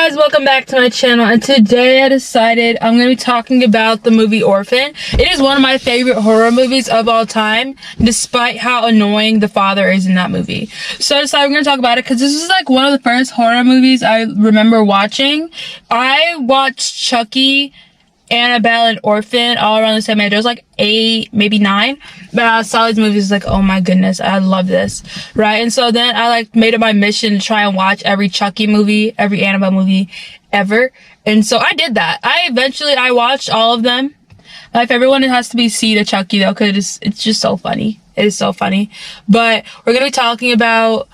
guys, welcome back to my channel, and today I decided I'm going to be talking about the movie Orphan. It is one of my favorite horror movies of all time, despite how annoying the father is in that movie. So I decided we're going to talk about it because this is like one of the first horror movies I remember watching. I watched Chucky, Annabelle, and Orphan all around the same age. I was like 8, maybe 9, but I saw these movies like, oh my goodness, I love this, right? And so then I like made it my mission to try and watch every Chucky movie, every Annabelle movie ever. And so I did that. I watched all of them. My favorite one, it has to be See the Chucky though, because it's just so funny. It is so funny. But we're gonna be talking about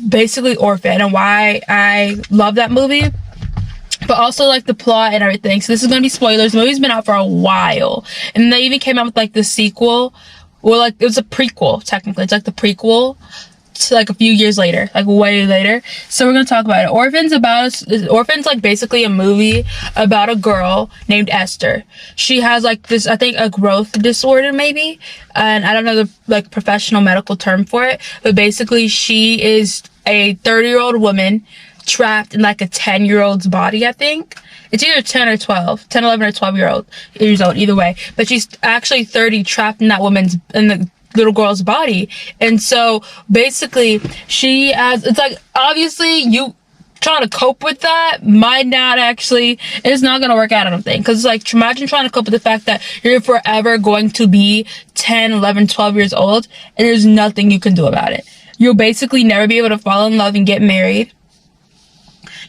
basically Orphan and why I love that movie, but also like the plot and everything. So this is gonna be spoilers. The movie's been out for a while, and they even came out with like the sequel. Well, like it was a prequel technically. It's like the prequel to like a few years later, like way later. So we're gonna talk about it. Orphan's like basically a movie about a girl named Esther. She has like this, I think, a growth disorder maybe, and I don't know the like professional medical term for it, but basically she is a 30-year-old woman trapped in like a 10-year-old's body. I think it's either 10 or 12, 10, 11 or 12 years old, either way, but she's actually 30, trapped in the little girl's body. And so basically she has, it's like, obviously you trying to cope with that might not actually, it's not gonna work out, I don't think, because it's like, imagine trying to cope with the fact that you're forever going to be 10, 11, 12 years old and there's nothing you can do about it. You'll basically never be able to fall in love and get married.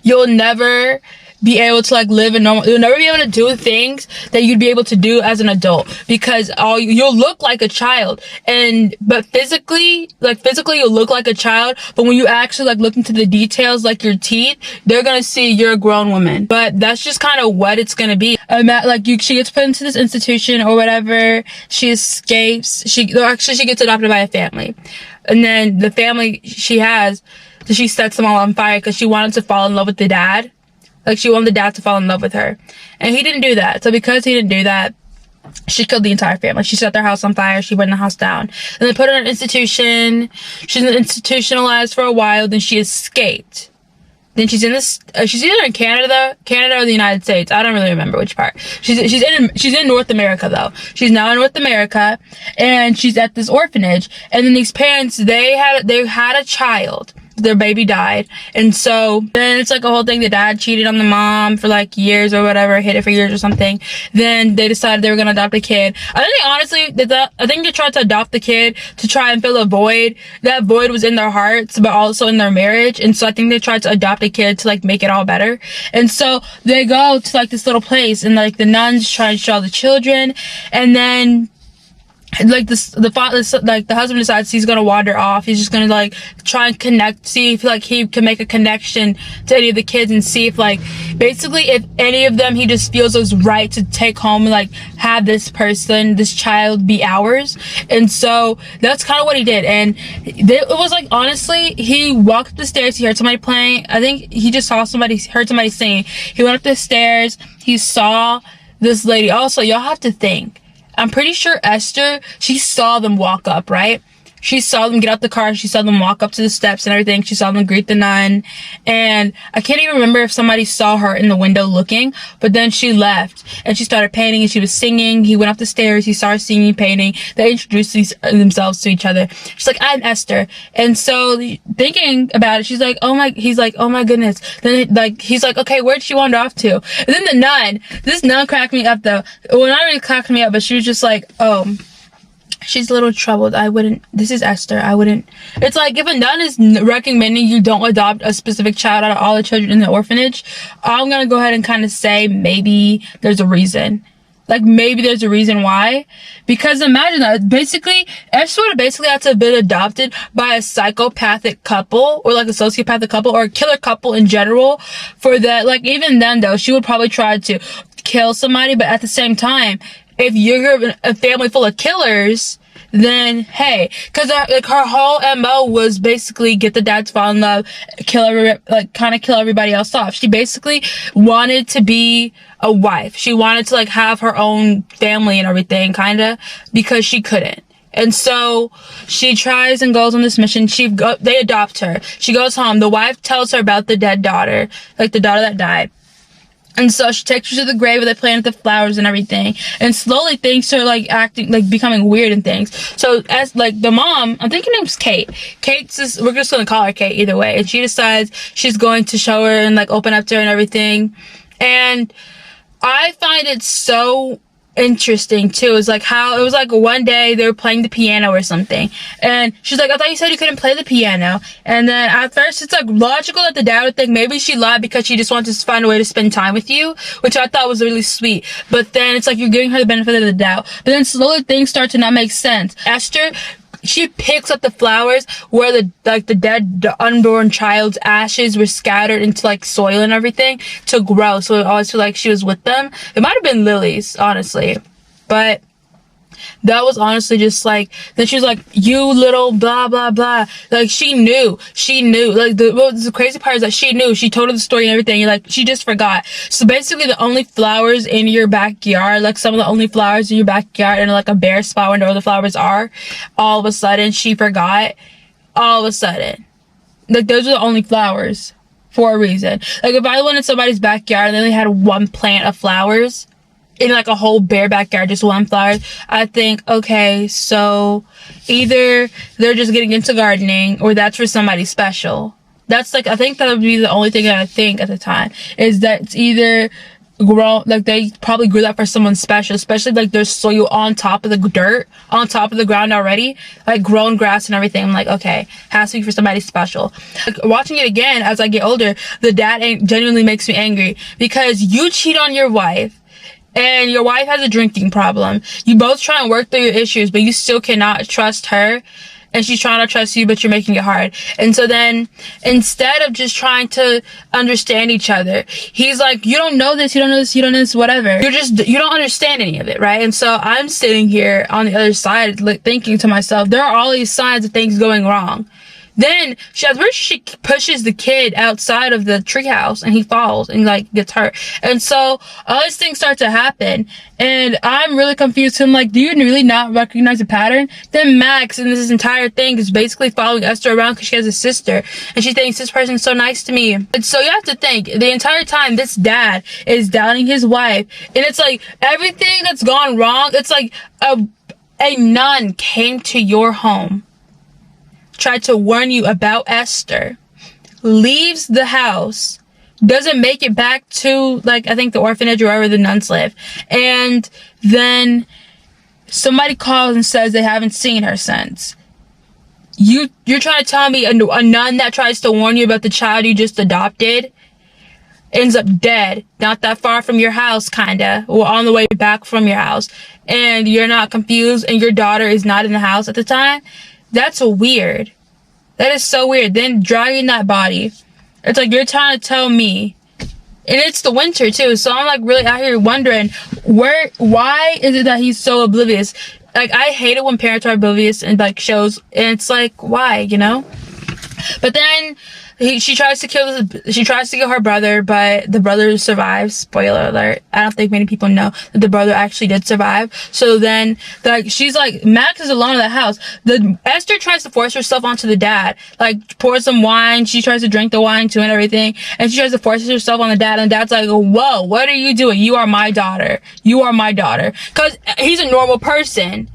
You'll never be able to like live a normal, you'll never be able to do things that you'd be able to do as an adult, because you'll look like a child, but physically you'll look like a child, but when you actually like look into the details, like your teeth, they're gonna see you're a grown woman. But that's just kind of what it's gonna be. She gets put into this institution or whatever, she escapes, she gets adopted by a family, and then the family she sets them all on fire because she wanted to fall in love with the dad. Like, she wanted the dad to fall in love with her. And he didn't do that. So because he didn't do that, she killed the entire family. She set their house on fire. She burned the house down. And they put her in an institution. She's institutionalized for a while. Then she escaped. Then she's in this, she's either in Canada or the United States. I don't really remember which part. She's in North America though. She's now in North America, and she's at this orphanage. And then these parents, they had a child. Their baby died, and so then it's like a whole thing. The dad cheated on the mom for like years or whatever, hid it for years or something. Then they decided they were gonna adopt a kid. I think they tried to adopt the kid to try and fill a void. That void was in their hearts, but also in their marriage. And so I think they tried to adopt a kid to like make it all better. And so they go to like this little place, and like the nuns try to show the children, and then like the husband decides he's gonna wander off. He's just gonna like try and see if like he can make a connection to any of the kids, and see if like basically if any of them he just feels is right to take home and like have this child be ours. And so that's kind of what he did. And it was like, honestly, he walked up the stairs, he heard somebody playing. I think he just heard somebody singing. He went up the stairs, he saw this lady. Also, y'all have to think, I'm pretty sure Esther, she saw them walk up, right? She saw them get out the car, she saw them walk up to the steps and everything. She saw them greet the nun. And I can't even remember if somebody saw her in the window looking, but then she left and she started painting, and she was singing. He went up the stairs, he saw her singing, painting. They introduced themselves to each other. She's like, I'm Esther. And so thinking about it, he's like, oh my goodness. Then like, he's like, okay, where'd she wander off to? And then this nun cracked me up though. Well, not really cracked me up, but she was just like, oh, she's a little troubled. This is Esther. It's like, if a nun is recommending you don't adopt a specific child out of all the children in the orphanage, I'm gonna go ahead and kind of say maybe there's a reason. Like, maybe there's a reason why. Because imagine that. Basically, Esther would have basically had to have been adopted by a psychopathic couple, or like a sociopathic couple, or a killer couple in general. For that, like, even then though, she would probably try to kill somebody, but at the same time, if you're a family full of killers, then hey, because like her whole MO was basically get the dad to fall in love, kill everybody else off. She basically wanted to be a wife. She wanted to like have her own family and everything, kinda, because she couldn't. And so she tries and goes on this mission. They adopt her. She goes home. The wife tells her about the dead daughter, like the daughter that died. And so she takes her to the grave where they planted the flowers and everything. And slowly things are like becoming weird and things. So as like the mom, I think her name's Kate. We're just gonna call her Kate either way. And she decides she's going to show her and like open up to her and everything. And I find it so interesting too. It's like how it was like one day they were playing the piano or something, and she's like, I thought you said you couldn't play the piano. And then at first it's like logical that the dad would think maybe she lied because she just wanted to find a way to spend time with you, which I thought was really sweet. But then it's like you're giving her the benefit of the doubt. But then slowly things start to not make sense. Esther, she picks up the flowers where the unborn child's ashes were scattered into like soil and everything to grow. So it always feel like she was with them. It might have been lilies, honestly, but that was honestly just like, then she was like, you little blah blah blah. Like she knew like the crazy part is that she knew. She told her the story and everything, and like she just forgot. So basically the only flowers in your backyard, like some of the only flowers in your backyard, and like a bare spot where all the flowers are, all of a sudden she forgot. All of a sudden, like those are the only flowers for a reason. Like if I went in somebody's backyard and they only had one plant of flowers in like a whole bare backyard, just one flower, I think, okay, so either they're just getting into gardening or that's for somebody special. That's like, I think that would be the only thing that I think at the time, is that it's either grown, like they probably grew that for someone special, especially like there's soil on top of the dirt, on top of the ground already, like grown grass and everything. I'm like, okay, has to be for somebody special. Like watching it again as I get older, the dad genuinely makes me angry because you cheat on your wife, and your wife has a drinking problem. You both try and work through your issues, but you still cannot trust her. And she's trying to trust you, but you're making it hard. And so then, instead of just trying to understand each other, he's like, you don't know this, you don't know this, you don't know this, whatever. You don't understand any of it, right? And so I'm sitting here on the other side, like, thinking to myself, there are all these signs of things going wrong. Then she pushes the kid outside of the treehouse and he falls and like gets hurt. And so all these things start to happen and I'm really confused. I'm like, do you really not recognize a pattern? Then Max in this entire thing is basically following Esther around because she has a sister and she thinks this person's so nice to me. And so you have to think the entire time this dad is doubting his wife, and it's like everything that's gone wrong. It's like a nun came to your home, tried to warn you about Esther, leaves the house, doesn't make it back to, like, I think the orphanage or wherever the nuns live, and then somebody calls and says they haven't seen her since. You're trying to tell me a nun that tries to warn you about the child you just adopted ends up dead, not that far from your house, kinda, or on the way back from your house, and you're not confused, and your daughter is not in the house at the time? That's weird. That is so weird. Then dragging that body. It's like you're trying to tell me. And it's the winter too. So I'm like really out here wondering why is it that he's so oblivious? Like I hate it when parents are oblivious in like shows. And it's like, why, you know? But then she tries to kill her brother, but the brother survives. Spoiler alert. I don't think many people know that the brother actually did survive. So then, like, she's like, Max is alone in the house. Esther tries to force herself onto the dad. Like, pours some wine. She tries to drink the wine too and everything. And she tries to force herself on the dad. And dad's like, whoa, what are you doing? You are my daughter. You are my daughter. Cause he's a normal person.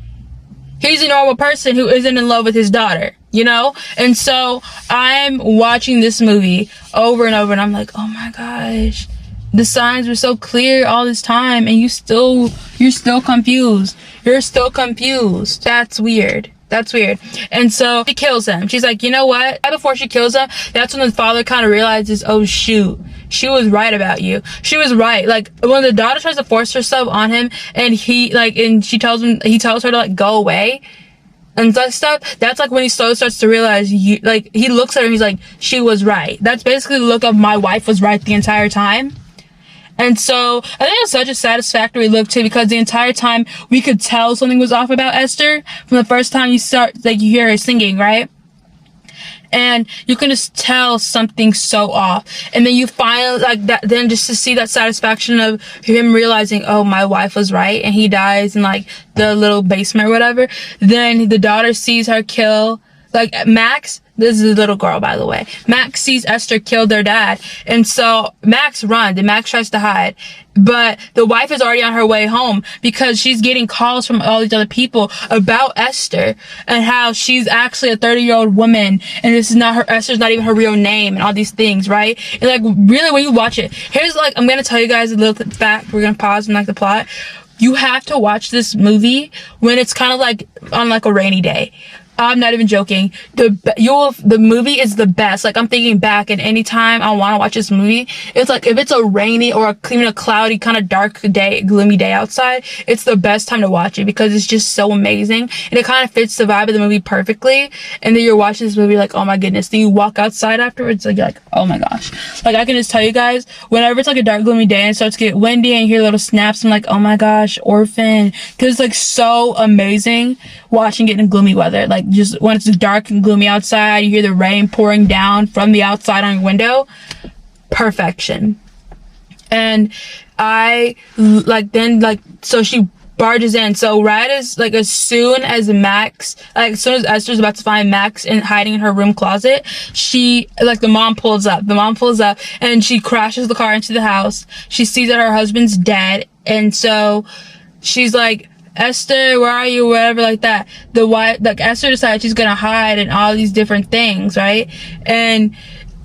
He's a normal person who isn't in love with his daughter, you know? And so I'm watching this movie over and over and I'm like, oh my gosh, the signs were so clear all this time and you're still confused. You're still confused. That's weird. That's weird. And so she kills him. She's like, you know what? Right before she kills him, that's when the father kind of realizes, oh shoot, she was right about you. She was right. Like when the daughter tries to force herself on him and he tells her to like go away and stuff, that's like when he slowly starts to realize, he looks at her and he's like, she was right. That's basically the look of my wife was right the entire time. And so I think it's such a satisfactory look too, because the entire time we could tell something was off about Esther from the first time you hear her singing, right? and you can just tell something so off. And then you find like that, then just to see that satisfaction of him realizing, oh, my wife was right, and he dies in like the little basement or whatever. Then the daughter sees her kill, like Max, this is a little girl, by the way. Max sees Esther kill their dad. And so Max runs and Max tries to hide. But the wife is already on her way home because she's getting calls from all these other people about Esther and how she's actually a 30-year-old woman and this is not her, Esther's not even her real name and all these things, right? And like really when you watch it, here's like, I'm gonna tell you guys a little fact. We're gonna pause and like the plot. You have to watch this movie when it's kind of like on like a rainy day. I'm not even joking. The movie is the best. Like, I'm thinking back, and anytime I want to watch this movie, it's like if it's a rainy or even a cloudy kind of dark day, gloomy day outside, it's the best time to watch it because it's just so amazing and it kind of fits the vibe of the movie perfectly. And then you're watching this movie like, oh my goodness. Then you walk outside afterwards, like you're like, oh my gosh. Like, I can just tell you guys, whenever it's like a dark gloomy day and it starts to get windy and you hear little snaps, I'm like, oh my gosh, Orphan, because it's like so amazing watching it in gloomy weather. Like, just when it's dark and gloomy outside, you hear the rain pouring down from the outside on your window. Perfection. And I like then like so she barges in. So right as like as soon as Esther's about to find Max and hiding in her room closet, she like the mom pulls up and she crashes the car into the house. She sees that her husband's dead, and so she's like, Esther, where are you? Whatever, like that. The wife, like Esther decides she's gonna hide and all these different things, right? And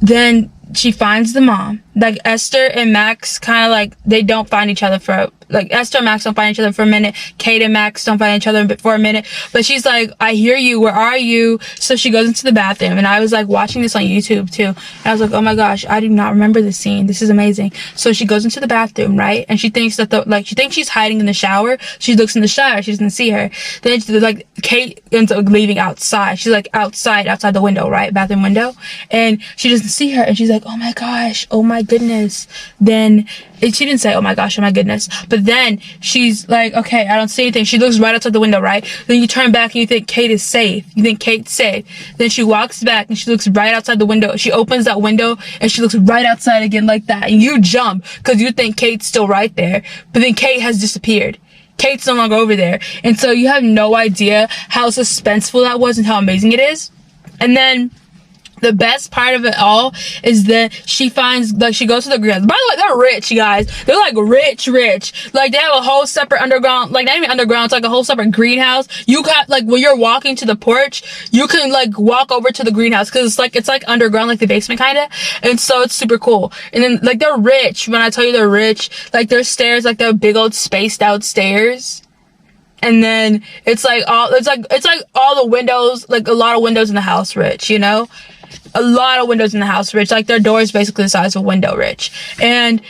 then she finds the mom. Like Esther and Max kind of like, they don't find each other for like Esther and Max don't find each other for a minute. Kate and Max don't find each other for a minute. But she's like, I hear you. Where are you? So she goes into the bathroom, and I was like watching this on YouTube too. And I was like, oh my gosh, I do not remember this scene. This is amazing. So she goes into the bathroom, right? And she thinks that she thinks she's hiding in the shower. She looks in the shower. She doesn't see her. Then like Kate ends up leaving outside. She's like outside the window, right? Bathroom window. And she doesn't see her. And she's like, oh my gosh, oh my goodness. Then she didn't say, oh my gosh, oh my goodness. But then she's like, okay, I don't see anything. She looks right outside the window, right? Then you turn back and you think Kate is safe. You think Kate's safe. Then she walks back and she looks right outside the window. She opens that window and she looks right outside again like that. And you jump because you think Kate's still right there. But then Kate has disappeared. Kate's no longer over there. And so you have no idea how suspenseful that was and how amazing it is. And then the best part of it all is that she finds, like, she goes to the greenhouse. By the way, they're rich, you guys. They're like rich. Like, they have a whole separate underground, like, not even underground, it's like a whole separate greenhouse. You got, like, when you're walking to the porch, you can, like, walk over to the greenhouse because it's like underground, like the basement kind of. And so it's super cool. And then, like, they're rich. When I tell you they're rich, like, their stairs, like, they're big old spaced out stairs. And then it's like all the windows, like a lot of windows in the house rich, you know? A lot of windows in the house rich. Like their door is basically the size of a window rich. And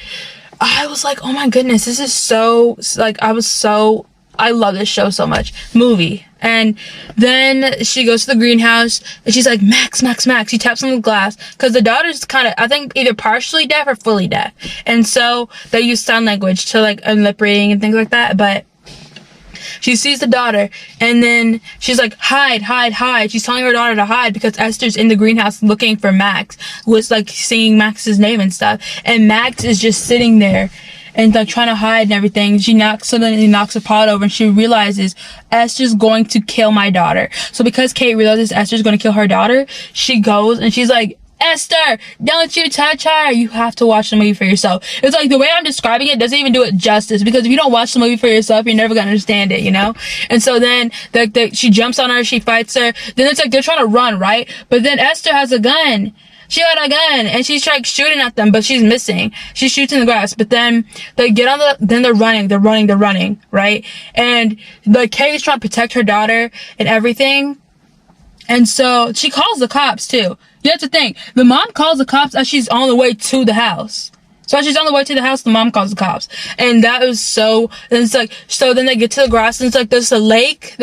I was like, oh my goodness, this is so, like, I love this show so much. Movie. And then she goes to the greenhouse and she's like, Max. She taps on the glass because the daughter's kind of, I think, either partially deaf or fully deaf. And so they use sign language to like lip reading and things like that. But she sees the daughter, and then she's like, hide. She's telling her daughter to hide because Esther's in the greenhouse looking for Max, was like singing Max's name and stuff. And Max is just sitting there and like trying to hide and everything. Suddenly knocks a pot over, and she realizes Esther's going to kill my daughter. So because Kate realizes Esther's going to kill her daughter, she goes and she's like, Esther, don't you touch her. You have to watch the movie for yourself. It's like the way I'm describing it doesn't even do it justice, because if you don't watch the movie for yourself, you're never gonna understand it, you know? And so then she jumps on her, she fights her. Then it's like they're trying to run, right? But then Esther has a gun. She had a gun and she's like shooting at them, but she's missing. She shoots in the grass, but then they get on then they're running, right? And like Kate's trying to protect her daughter and everything. And so she calls the cops too. You have to think, the mom calls the cops as she's on the way to the house. So she's on the way to the house, the mom calls the cops. And that was so, and it's like, so then they get to the grass, and it's like, there's a lake,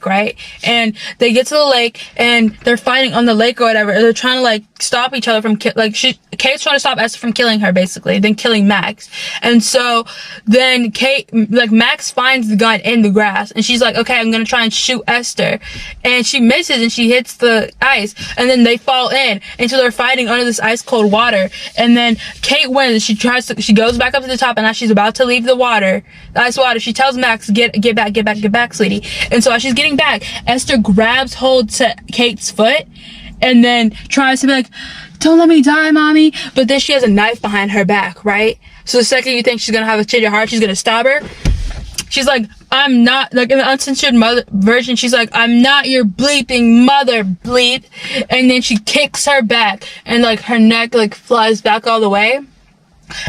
right? And they get to the lake, and they're fighting on the lake or whatever. They're trying to, like, stop each other from, Kate's trying to stop Esther from killing her, basically, then killing Max. And so, then Max finds the gun in the grass, and she's like, okay, I'm gonna try and shoot Esther. And she misses, and she hits the ice, and then they fall in, and so they're fighting under this ice cold water, and then Kate wins. She goes back up to the top, and as she's about to leave the ice water, she tells Max, get back, sweetie. And so as she's getting back, Esther grabs hold to Kate's foot, and then tries to be like, don't let me die, mommy. But then she has a knife behind her back, right? So the second you think she's gonna have a change of heart, she's gonna stab her. She's like, I'm not, like in the uncensored version, she's like, I'm not your bleeping mother, bleep. And then she kicks her back, and like her neck like flies back all the way.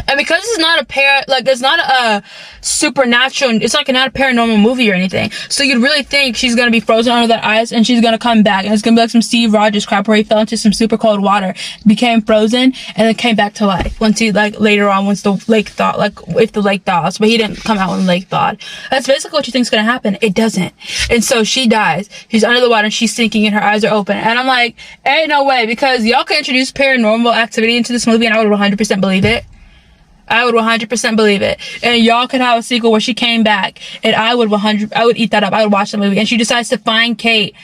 And because it's not it's not a supernatural, it's like not a paranormal movie or anything, so you'd really think she's gonna be frozen under that ice, and she's gonna come back, and it's gonna be like some Steve Rogers crap where he fell into some super cold water, became frozen, and then came back to life once later on, once the lake thawed, if the lake thaws. But he didn't come out when the lake thawed. That's basically what you think's gonna happen. It doesn't. And so she dies. She's under the water, and she's sinking, and her eyes are open. And I'm like, ain't no way, because y'all can introduce paranormal activity into this movie, and I would 100% believe it. I would 100% believe it. And y'all could have a sequel where she came back, and I would eat that up. I would watch the movie. And she decides to find Kate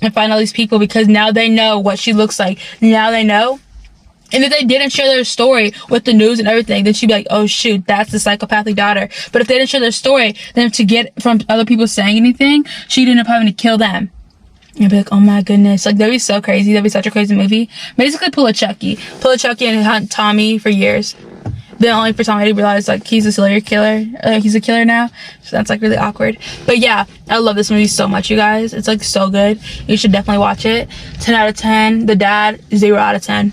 and find all these people, because now they know what she looks like. Now they know. And if they didn't share their story with the news and everything, then she'd be like, oh shoot, that's the psychopathic daughter. But if they didn't share their story, then to get from other people saying anything, she'd end up having to kill them. You'd be like, oh my goodness. Like, that'd be so crazy. That'd be such a crazy movie. Basically, pull a Chucky and hunt Tommy for years. Then only for Tommy to realize, like, he's a serial killer. He's a killer now. So that's, like, really awkward. But, yeah, I love this movie so much, you guys. It's, like, so good. You should definitely watch it. 10 out of 10. The dad, 0 out of 10.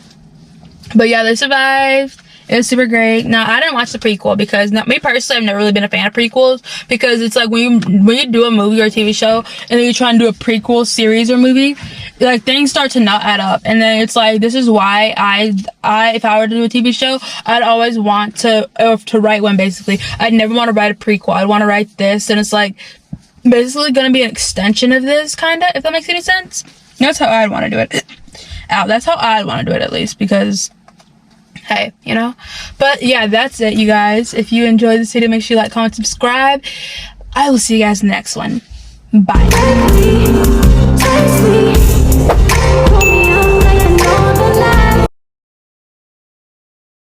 But, yeah, they survived. It was super great. Now, I didn't watch the prequel because, me personally, I've never really been a fan of prequels, because it's like when you do a movie or a TV show and then you try and do a prequel series or movie, like, things start to not add up. And then it's like, this is why if I were to do a TV show, I'd always want to write one, basically. I'd never want to write a prequel. I'd want to write this, and it's like basically going to be an extension of this, kind of, if that makes any sense. That's how I'd want to do it. That's how I'd want to do it, at least, because hey, you know. But yeah, that's it, you guys. If you enjoyed this video, make sure you like, comment, subscribe. I will see you guys in the next one. Bye.